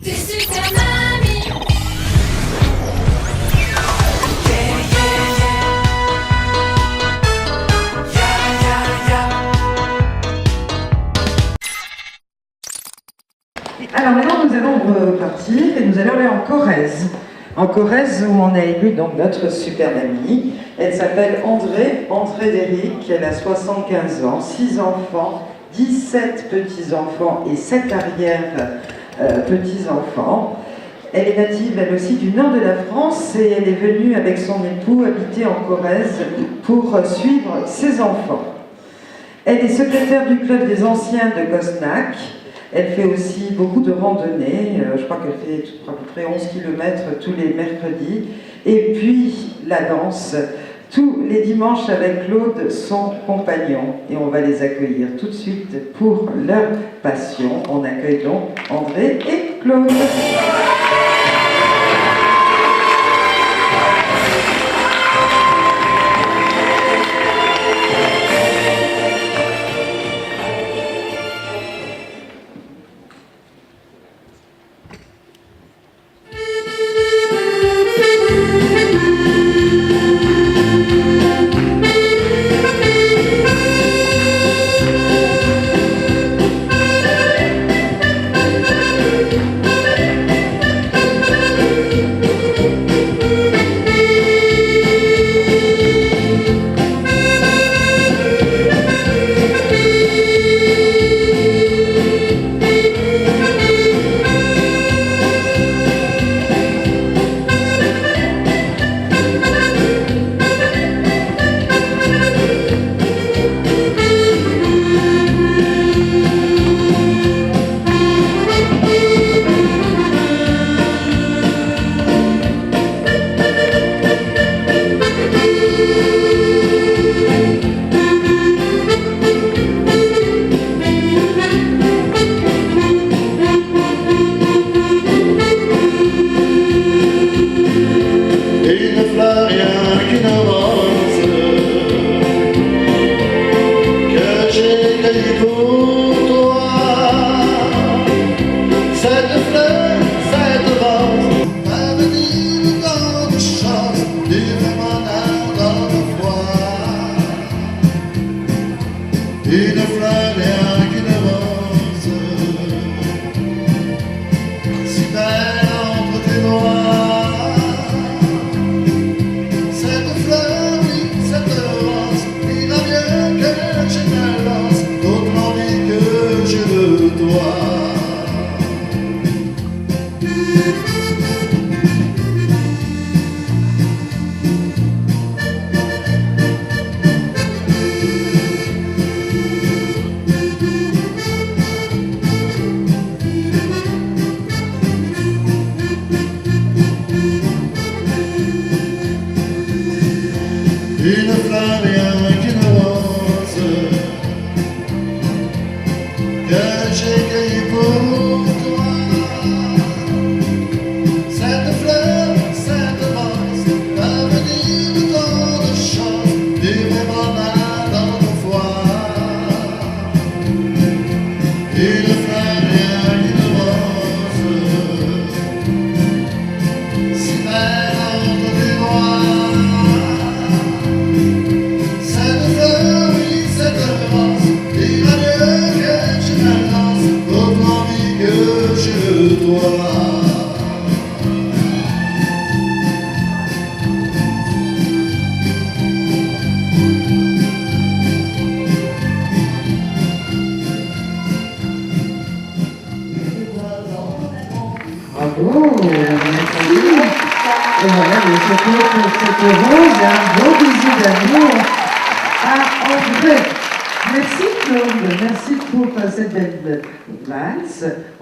T'es super mamie. Alors maintenant nous allons repartir et nous allons aller en Corrèze. En Corrèze où on a élu donc notre super mamie. Elle s'appelle André Déric, elle a 75 ans, 6 enfants, 17 petits-enfants et 7 arrière-petits-enfants. Elle est native elle aussi du nord de la France et elle est venue avec son époux habiter en Corrèze pour suivre ses enfants. Elle est secrétaire du club des anciens de Gosnack. Elle fait aussi beaucoup de randonnées, je crois qu'elle fait à peu près 11 km tous les mercredis. Et puis la danse, tous les dimanches avec Claude, son compagnon. Et on va les accueillir tout de suite pour leur passion. On accueille donc André et Claude.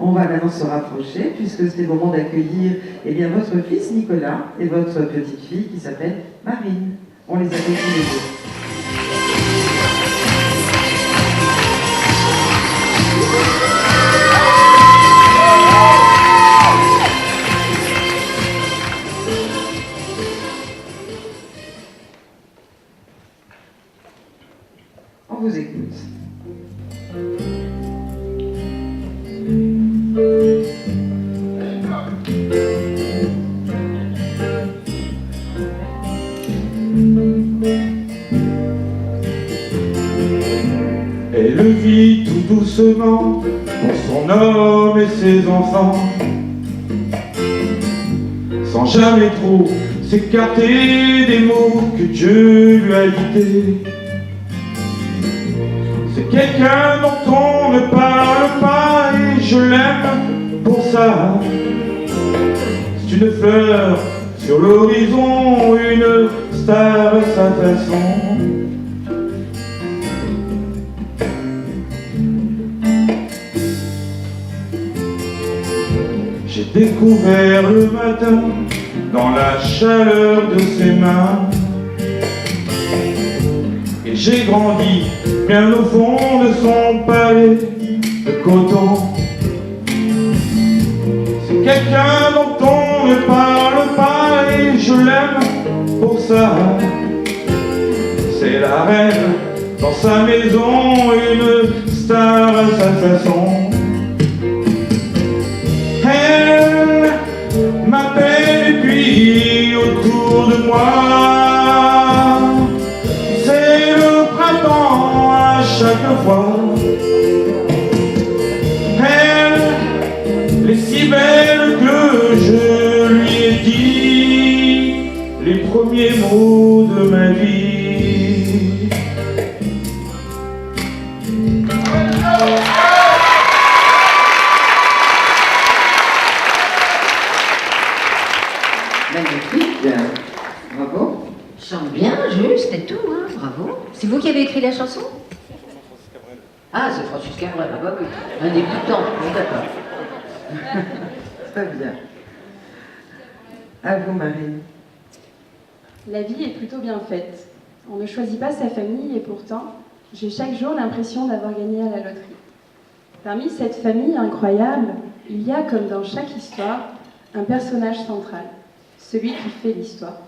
On va maintenant se rapprocher puisque c'est le moment d'accueillir votre fils Nicolas et votre petite fille qui s'appelle Marine. On les accueille tous les deux. On vous écoute. doucement pour son homme et ses enfants, sans jamais trop s'écarter des mots que Dieu lui a dictés. C'est quelqu'un dont on ne parle pas et je l'aime pour ça. C'est une fleur sur l'horizon, une star à sa façon. J'ai découvert le matin dans la chaleur de ses mains, et j'ai grandi bien au fond de son palais de coton. C'est quelqu'un dont on ne parle pas et je l'aime pour ça. C'est la reine dans sa maison, une star à sa façon. Elle m'appelle et puis autour de moi c'est le printemps à chaque fois. Elle est si belle que je lui ai dit les premiers mots de ma vie. Magnifique, bravo. Chante bien, juste et tout, hein, bravo. C'est vous qui avez écrit la chanson? Ah, c'est Francis Cabrel, ah bah oui. Un débutant, oui, d'accord. Très bien. À vous, Marine. La vie est plutôt bien faite. On ne choisit pas sa famille et pourtant, j'ai chaque jour l'impression d'avoir gagné à la loterie. Parmi cette famille incroyable, il y a, comme dans chaque histoire, un personnage central, celui qui fait l'histoire.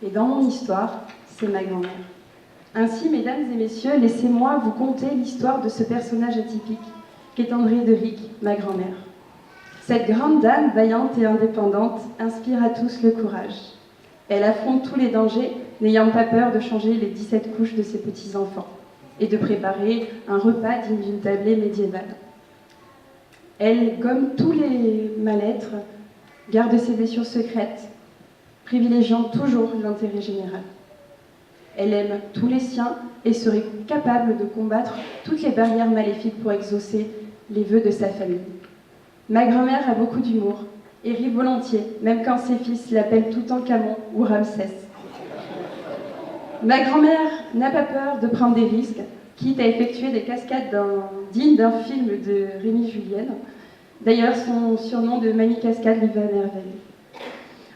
Et dans mon histoire, c'est ma grand-mère. Ainsi, mesdames et messieurs, laissez-moi vous conter l'histoire de ce personnage atypique qu'est Andrée de Ric, ma grand-mère. Cette grande dame, vaillante et indépendante, inspire à tous le courage. Elle affronte tous les dangers, n'ayant pas peur de changer les 17 couches de ses petits-enfants et de préparer un repas digne d'une tablée médiévale. Elle gomme tous les mal-êtres, garde ses blessures secrètes, privilégiant toujours l'intérêt général. Elle aime tous les siens et serait capable de combattre toutes les barrières maléfiques pour exaucer les vœux de sa famille. Ma grand-mère a beaucoup d'humour et rit volontiers, même quand ses fils l'appellent Toutankhamon ou Ramsès. Ma grand-mère n'a pas peur de prendre des risques, quitte à effectuer des cascades dignes d'un film de Rémi Julienne. D'ailleurs, son surnom de Mamie Cascade lui va à merveille.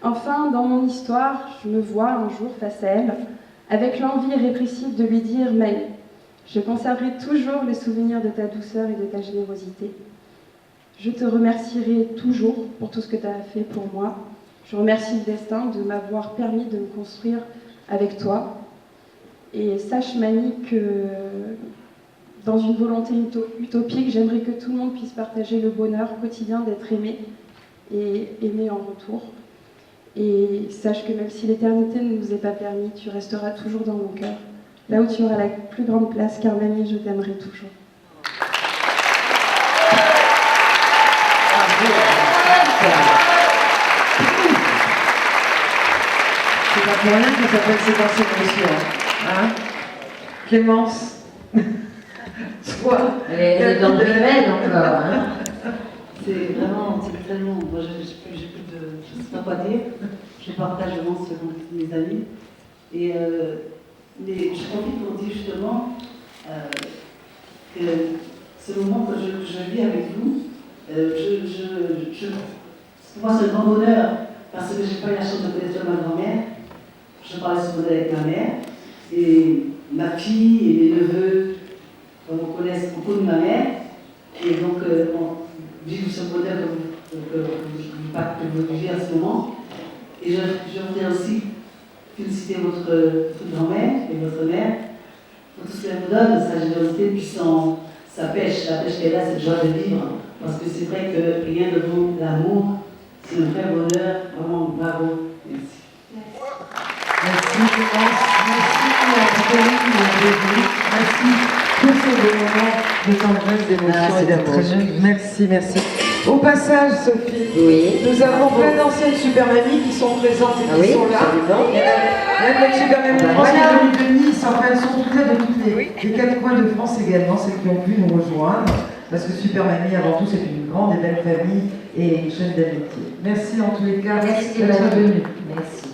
Enfin, dans mon histoire, je me vois un jour face à elle, avec l'envie irrépressible de lui dire « Mamie, je conserverai toujours le souvenir de ta douceur et de ta générosité. Je te remercierai toujours pour tout ce que tu as fait pour moi. Je remercie le destin de m'avoir permis de me construire avec toi. Et sache, Mamie, que dans une volonté utopique, j'aimerais que tout le monde puisse partager le bonheur quotidien d'être aimé et aimé en retour. Et sache que même si l'éternité ne nous est pas permis, tu resteras toujours dans mon cœur, là où tu auras la plus grande place, car Mamie, je t'aimerai toujours. » C'est pas pour rien que ça s'appelle Séquence émotion. Hein Clémence. Toi. Elle est dans le remède encore, hein. C'est vraiment, c'est tellement. Moi, j'ai plus de. Je ne sais pas quoi dire. Je partage vraiment selon mes amis. Et mais je profite pour dire justement que ce moment que je vis avec vous, pour moi, c'est un grand bonheur parce que j'ai pas eu la chance de connaître ma grand-mère. Je parlais souvent avec ma mère et ma fille et mes neveux on connaissent beaucoup de ma mère. Et donc, on vit ce bonheur que vous vivez en ce moment. Et je voudrais aussi féliciter votre grand-mère et votre mère pour tout ce qu'elle vous donne, sa générosité, puis sa pêche, la pêche qu'elle a, cette joie de vivre. Parce que c'est vrai que rien ne vaut l'amour, c'est un vrai bonheur, vraiment bravo, merci. Merci, merci, merci, merci, merci, merci. pour des moments de tendresse, d'émotion Ah, et c'était d'amour. très joli. Merci, merci. Au passage, Sophie, Oui. nous avons plein d'anciennes super mamies qui sont présentes et Ah qui oui, sont là. absolument. Il y en a même notre super mamie de Ah, France qui voilà. est venue de Nice. Enfin, elles sont toutes là de tous les quatre coins de France également, celles qui ont pu nous rejoindre. Parce que Super Mamie, avant tout, c'est une grande et belle famille et une chaîne d'amitié. Merci en tous les cas Merci d'être d'être venue. Merci.